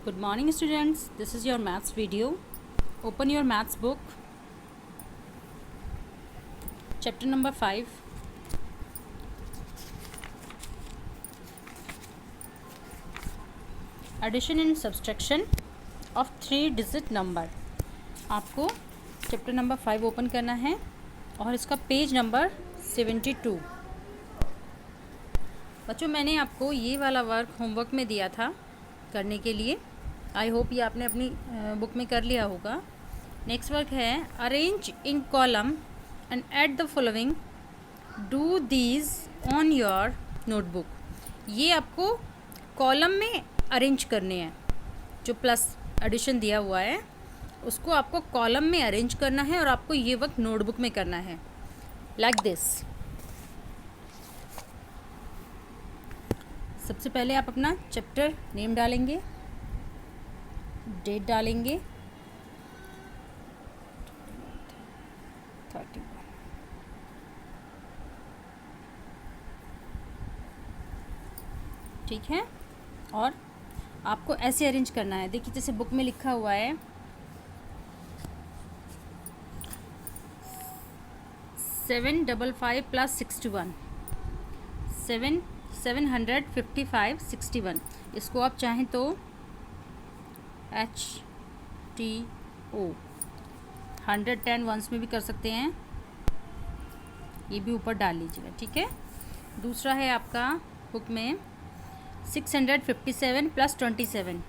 Good morning students, this is your maths video. Open your maths book, chapter number 5. Addition and subtraction of 3-digit number. आपको chapter number 5 open करना है और इसका page number 72। बच्चों, मैंने आपको ये वाला वर्क होमवर्क में दिया था करने के लिए। आई होप ये आपने अपनी बुक में कर लिया होगा। नेक्स्ट वर्क है arrange in column and add the following, do these on your notebook. ये आपको कॉलम में अरेंज करने हैं। जो प्लस एडिशन दिया हुआ है उसको आपको कॉलम में अरेंज करना है और आपको ये वर्क नोटबुक में करना है लाइक दिस। सबसे पहले आप अपना चैप्टर नेम डालेंगे, डेट डालेंगे 31, ठीक है। और आपको ऐसे अरेंज करना है। देखिए जैसे बुक में लिखा हुआ है 755 + 61, 755 61। इसको आप चाहें तो HTO 110 वंस में भी कर सकते हैं, ये भी ऊपर डाल लीजिएगा, ठीक है। दूसरा है आपका बुक में 657 + 27,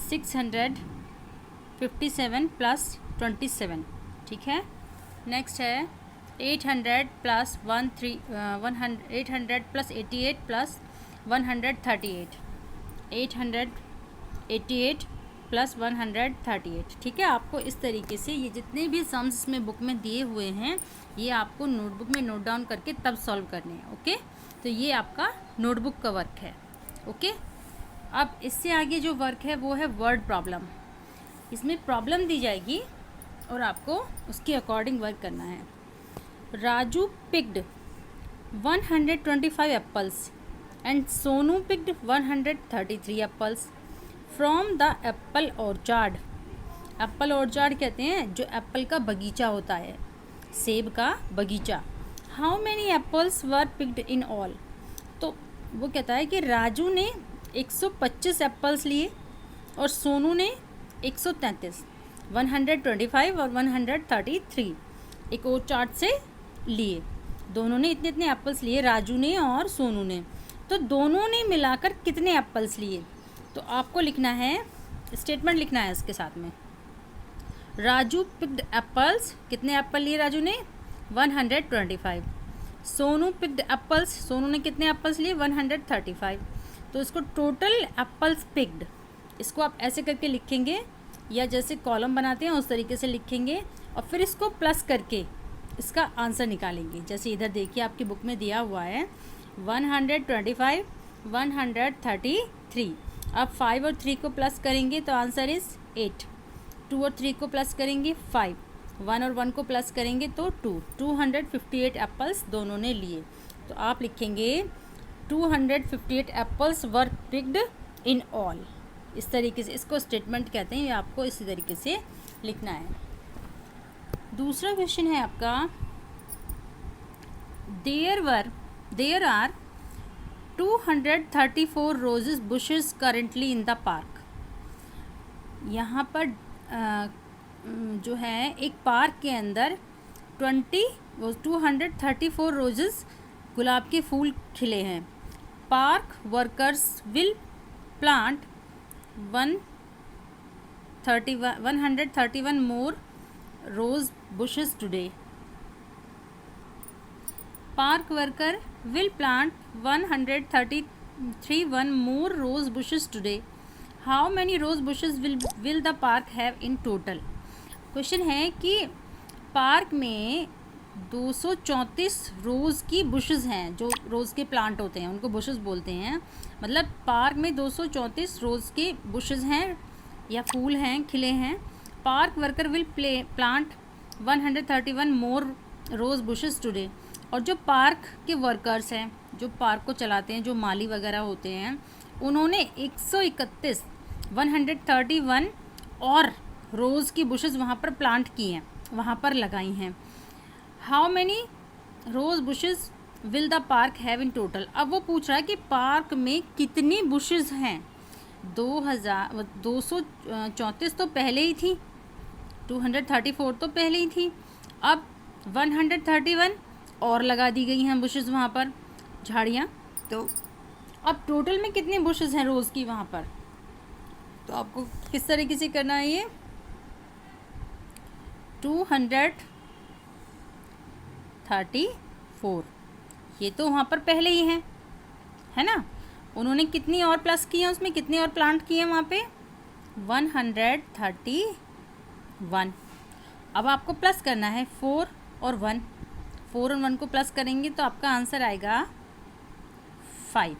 657 + 27, ठीक है। नेक्स्ट है 800 + 88 + 138, 888 + 138, ठीक है। आपको इस तरीके से ये जितने भी सम्स इसमें बुक में दिए हुए हैं ये आपको नोटबुक में नोट डाउन करके तब सॉल्व करने हैं, ओके। तो ये आपका नोटबुक का वर्क है, ओके। अब इससे आगे जो वर्क है वो है वर्ड प्रॉब्लम। इसमें प्रॉब्लम दी जाएगी और आपको उसके अकॉर्डिंग वर्क करना है। Raju picked 125 apples and Sonu picked 133 apples from the Apple orchard. Apple orchard कहते हैं जो एप्पल का बगीचा होता है, सेब का बगीचा। How many apples were picked in all. तो वो कहता है कि राजू ने 125 एप्पल्स लिए और सोनू ने 133, 125 और 133 एक और चार्ट से लिए। दोनों ने इतने इतने एप्पल्स लिए, राजू ने और सोनू ने। तो दोनों ने मिलाकर कितने एप्पल्स लिए। तो आपको लिखना है, स्टेटमेंट लिखना है इसके साथ में। राजू पिक्ड एप्पल्स, कितने एप्पल लिए राजू ने 125। सोनू पिक्ड एप्पल्स, सोनू ने कितने एप्पल्स लिए 135। तो इसको टोटल एप्पल्स पिक्ड, इसको आप ऐसे करके लिखेंगे या जैसे कॉलम बनाते हैं उस तरीके से लिखेंगे और फिर इसको प्लस करके इसका आंसर निकालेंगे। जैसे इधर देखिए आपकी बुक में दिया हुआ है 125 133। अब 5 और 3 को प्लस करेंगे तो आंसर इज़ 8। 2 और 3 को प्लस करेंगे 5, 1 और 1 को प्लस करेंगे तो 2। 258 एप्पल्स दोनों ने लिए। तो आप लिखेंगे 258 apples were picked in all. इस तरीके से इसको स्टेटमेंट कहते हैं, ये आपको इसी तरीके से लिखना है। दूसरा क्वेश्चन है आपका there are 234 roses bushes currently in the park. यहाँ पर जो है एक पार्क के अंदर 234 रोजेस गुलाब के फूल खिले हैं। Park workers will plant 131 more rose bushes today. Park worker will plant 131 more rose bushes today. How many rose bushes will the park have in total. Question है कि पार्क में 234 रोज़ की बुशेस हैं। जो रोज़ के प्लांट होते हैं उनको बुशेस बोलते हैं। मतलब पार्क में 234 रोज़ के बुशेस हैं या फूल हैं, खिले हैं। Park worker will plant 131 more rose bushes today. और जो पार्क के वर्कर्स हैं, जो पार्क को चलाते हैं, जो माली वगैरह होते हैं, उन्होंने 131 131 और रोज़ की बुशेस वहाँ पर प्लांट की हैं, वहाँ पर लगाई हैं। How many rose bushes will the park have in total. अब वो पूछ रहा है कि पार्क में कितनी बुशेस हैं। 234 तो पहले ही थी, 234 तो पहले ही थी, अब 131 और लगा दी गई हैं बुशेस वहाँ पर, झाड़ियाँ। तो अब टोटल में कितनी बुशेस हैं रोज़ की वहाँ पर। तो आपको किस तरीके से करना है, ये 234, ये तो वहाँ पर पहले ही है ना। उन्होंने कितनी और प्लस की है, उसमें कितने और प्लांट किए हैं वहाँ पे, 131। अब आपको प्लस करना है 4 और 1, 4 और 1 को प्लस करेंगे तो आपका आंसर आएगा 5।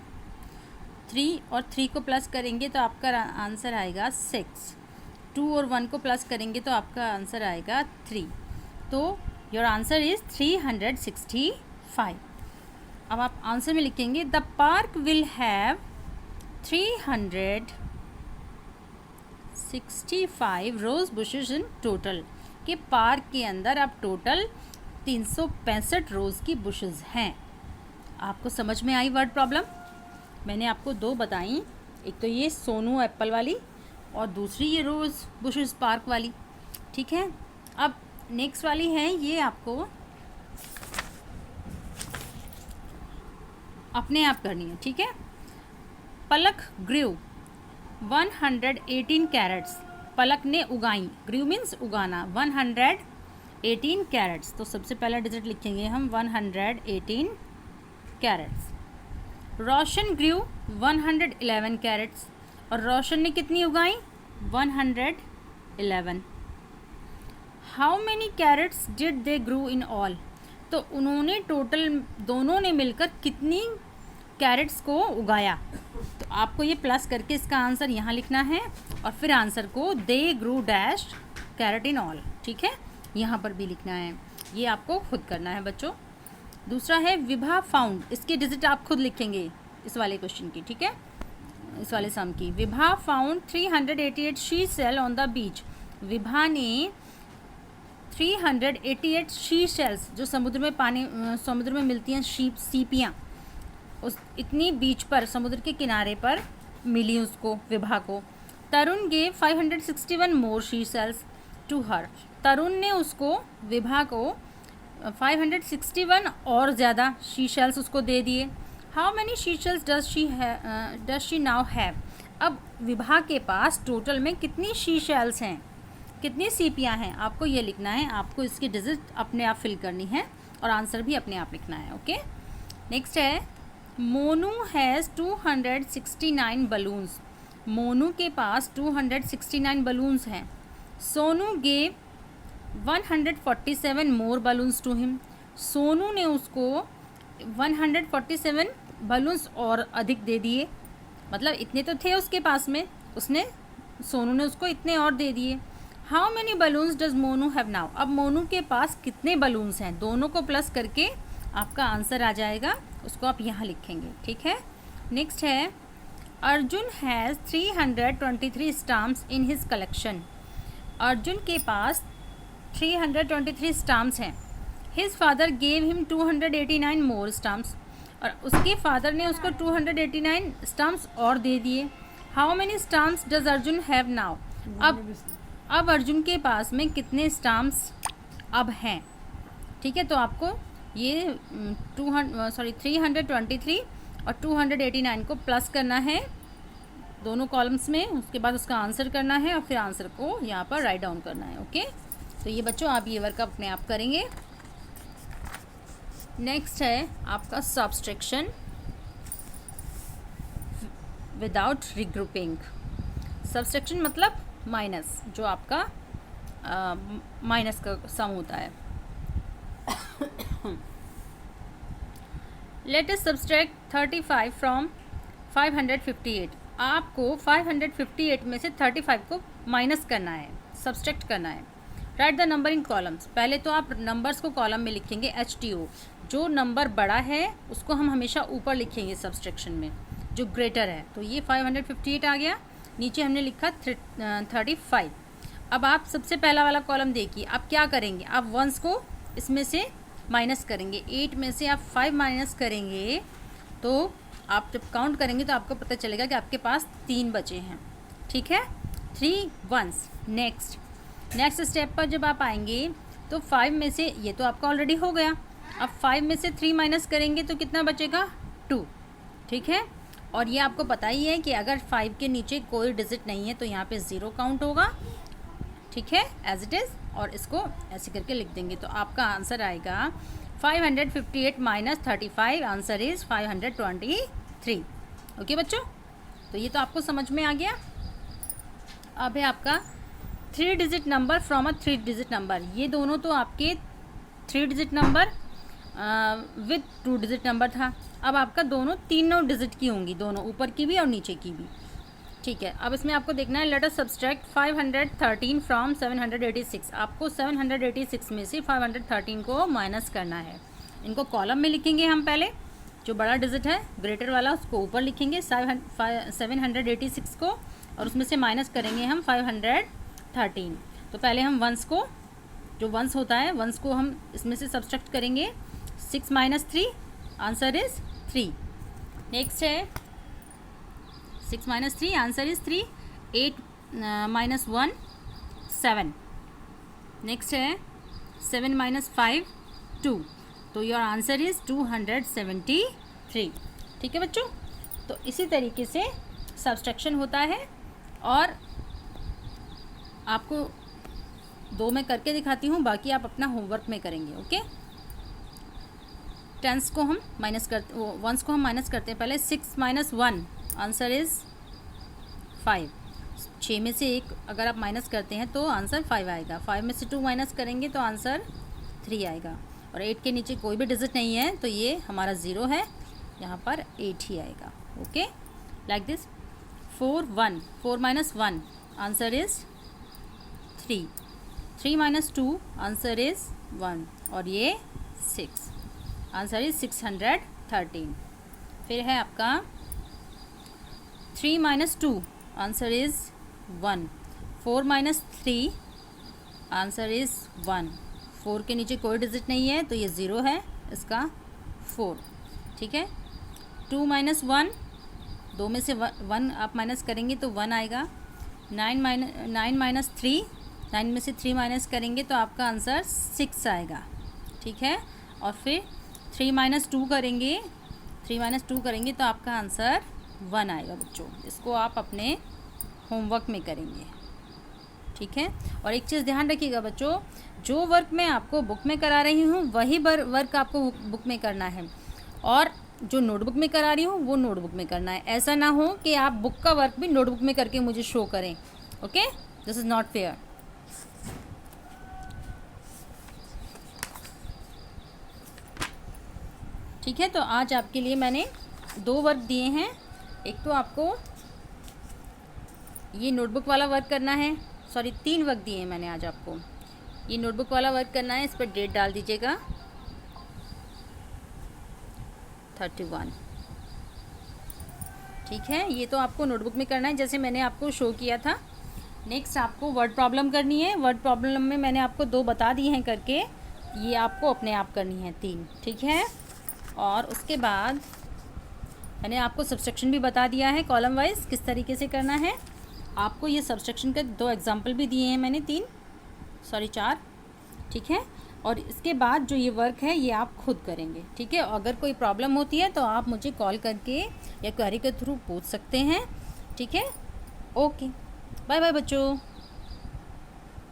3 और 3 को प्लस करेंगे तो आपका आंसर आएगा 6। 2 और 1 को प्लस करेंगे तो आपका आंसर आएगा 3। तो योर आंसर इज़ 365। अब आप आंसर में लिखेंगे the park will have 365 rose bushes in total, कि पार्क के अंदर अब टोटल 365 रोज़ की बुशेस हैं। आपको समझ में आई वर्ड प्रॉब्लम। मैंने आपको 2 बताई, एक तो ये सोनू एप्पल वाली और दूसरी ये रोज़ बुशेस पार्क वाली, ठीक है। अब नेक्स्ट वाली है, ये आपको अपने आप करनी है, ठीक है। पलक ग्रू 118 कैरेट्स, पलक ने उगाई, ग्रू मीन्स उगाना, 118 कैरेट्स। तो सबसे पहला डिजिट लिखेंगे हम 118 कैरेट्स। रोशन ग्रू 111 कैरेट्स, और रोशन ने कितनी उगाई, 111। How many carrots did they grew in all. तो उन्होंने टोटल, दोनों ने मिलकर कितनी कैरेट्स को उगाया। तो आपको ये प्लस करके इसका आंसर यहाँ लिखना है और फिर आंसर को दे ग्रू डैश कैरेट इन ऑल, ठीक है, यहाँ पर भी लिखना है। ये आपको खुद करना है बच्चों। दूसरा है विभा फाउंड, इसकी डिजिट आप खुद लिखेंगे इस वाले क्वेश्चन की, ठीक है, इस वाले सम की। Vibha found 388 she sell on the beach. Vibha ने 388 शी शेल्स, जो समुद्र में समुद्र में मिलती हैं सीपियाँ, उस इतनी बीच पर, समुद्र के किनारे पर मिली उसको, विभा को। Tarun gave 561 more sea shells to her. Tarun ने उसको, विभा को 561 और ज़्यादा शी शेल्स उसको दे दिए। How many she shells does she now have. अब विभा के पास टोटल में कितनी शी शेल्स हैं, कितनी सीपियाँ हैं, आपको ये लिखना है। आपको इसकी डिजिट अपने आप फिल करनी है और आंसर भी अपने आप लिखना है, ओके। नेक्स्ट है मोनू हैज़ 269 बलून्स। मोनू के पास 269 बलून्स हैं। Sonu gave 147 more balloons to him. Sonu ने उसको 147 बलून्स और अधिक दे दिए, मतलब इतने तो थे उसके पास में, सोनू ने उसको इतने और दे दिए। How many balloons does Monu have now. अब मोनू के पास कितने बलून्स हैं, दोनों को प्लस करके आपका आंसर आ जाएगा, उसको आप यहाँ लिखेंगे, ठीक है। नेक्स्ट है Arjun has 323 stamps in his collection. Arjun के पास 323 स्टाम्प्स हैं। हिज फादर गेव हिम 289 मोर स्टाम्प्स, और उसके फादर ने उसको 289 स्टाम्प्स और दे दिए। How many stamps does Arjun have now. अब अर्जुन के पास में कितने स्टाम्प्स अब हैं, ठीक है। तो आपको ये 323 और 289 को प्लस करना है दोनों कॉलम्स में, उसके बाद उसका आंसर करना है और फिर आंसर को यहाँ पर राइट डाउन करना है, ओके। तो ये बच्चों आप ये वर्क अपने आप करेंगे। नेक्स्ट है आपका सब्सट्रैक्शन विदाउट रिग्रुपिंग। सब्सट्रैक्शन मतलब माइनस, जो आपका माइनस का सम होता है। Let us subtract 35 from 558। आपको 558 में से 35 को माइनस करना है, सब्सट्रैक्ट करना है। Right the number in columns. पहले तो आप नंबर्स को कॉलम में लिखेंगे HTO। जो नंबर बड़ा है उसको हम हमेशा ऊपर लिखेंगे सब्सट्रैक्शन में, जो ग्रेटर है। तो ये 558 आ गया। नीचे हमने लिखा 35। अब आप सबसे पहला वाला कॉलम देखिए, आप क्या करेंगे, आप वंस को इसमें से माइनस करेंगे। 8 में से आप 5 माइनस करेंगे तो आप जब काउंट करेंगे तो आपको पता चलेगा कि आपके पास 3 बचे हैं। ठीक है, 3 वंस। नेक्स्ट स्टेप पर जब आप आएंगे तो 5 में से, ये तो आपका ऑलरेडी हो गया, अब 5 में से 3 माइनस करेंगे तो कितना बचेगा, 2। ठीक है, और ये आपको पता ही है कि अगर 5 के नीचे कोई डिजिट नहीं है तो यहाँ पे 0 काउंट होगा। ठीक है, एज इट इज़, और इसको ऐसे करके लिख देंगे तो आपका आंसर आएगा 558 माइनस 35, आंसर इज़ 523। ओके बच्चों, तो ये तो आपको समझ में आ गया। अब है आपका 3 digit number from a 3 digit number. ये दोनों तो आपके 3 digit number with 2 digit number था। अब आपका दोनों 3 डिजिट की होंगी, दोनों ऊपर की भी और नीचे की भी। ठीक है, अब इसमें आपको देखना है, लेट अस सब्सट्रैक्ट 513 फ्रॉम 786। आपको 786 में से 513 को माइनस करना है। इनको कॉलम में लिखेंगे हम पहले, जो बड़ा डिजिट है ग्रेटर वाला उसको ऊपर लिखेंगे 786 को, और उसमें से माइनस करेंगे हम 513। तो पहले हम वंस को, जो वंस होता है, वंस को हम इसमें से सब्सट्रैक्ट करेंगे। 6 माइनस 3, आंसर इज़ 3। नेक्स्ट है 6 minus 3, answer is 3। 8 minus 1, 7। Next है 7 माइनस 5, 2। तो योर आंसर इज़ 273। ठीक है बच्चों, तो इसी तरीके से सब्सट्रैक्शन होता है। और आपको 2 में करके दिखाती हूँ, बाकी आप अपना होमवर्क में करेंगे। ओके, टेंस को हम माइनस करते, वंस को हम माइनस करते हैं पहले। 6 माइनस 1, आंसर इज़ 5। 6 में से 1 अगर आप माइनस करते हैं तो आंसर 5 आएगा। 5 में से 2 माइनस करेंगे तो आंसर 3 आएगा। और 8 के नीचे कोई भी डिजिट नहीं है तो ये हमारा 0 है, यहाँ पर 8 ही आएगा। Okay, like this. 4 minus 1, answer is 3। 3 minus 2, answer is 1, और ये 6, आंसर इज़ 613। फिर है आपका 3 minus 2, answer is 1। 4 minus 3, answer is 1। 4 के नीचे कोई डिजिट नहीं है तो ये 0 है, इसका 4। ठीक है, 2 माइनस 1, 2 में से 1 आप माइनस करेंगे तो 1 आएगा। 9 माइनस 3, 9 में से 3 माइनस करेंगे तो आपका आंसर 6 आएगा। ठीक है, और फिर 3 माइनस 2 करेंगे, 3 माइनस 2 करेंगे तो आपका आंसर 1 आएगा बच्चों। इसको आप अपने होमवर्क में करेंगे। ठीक है, और एक चीज़ ध्यान रखिएगा बच्चों, जो वर्क मैं आपको बुक में करा रही हूँ वही वर्क आपको बुक में करना है, और जो नोटबुक में करा रही हूँ वो नोटबुक में करना है। ऐसा ना हो कि आप बुक का वर्क भी नोटबुक में करके मुझे शो करें। Okay, this is not fair. ठीक है, तो आज आपके लिए मैंने 2 वर्क दिए हैं। एक तो आपको ये नोटबुक वाला वर्क करना है, सॉरी 3 वर्क दिए हैं मैंने आज आपको। ये नोटबुक वाला वर्क करना है, इस पर डेट डाल दीजिएगा 31। ठीक है, ये तो आपको नोटबुक में करना है जैसे मैंने आपको शो किया था। नेक्स्ट आपको वर्ड प्रॉब्लम करनी है। वर्ड प्रॉब्लम में मैंने आपको 2 बता दी हैं करके, ये आपको अपने आप करनी है 3। ठीक है, और उसके बाद मैंने आपको सब्सट्रैक्शन भी बता दिया है कॉलम वाइज किस तरीके से करना है। आपको ये सब्सट्रैक्शन के 2 एग्जाम्पल भी दिए हैं मैंने, 4। ठीक है, और इसके बाद जो ये वर्क है ये आप खुद करेंगे। ठीक है, अगर कोई प्रॉब्लम होती है तो आप मुझे कॉल करके या क्वेरी के थ्रू पूछ सकते हैं। ठीक है, ओके, बाय बाय बच्चों।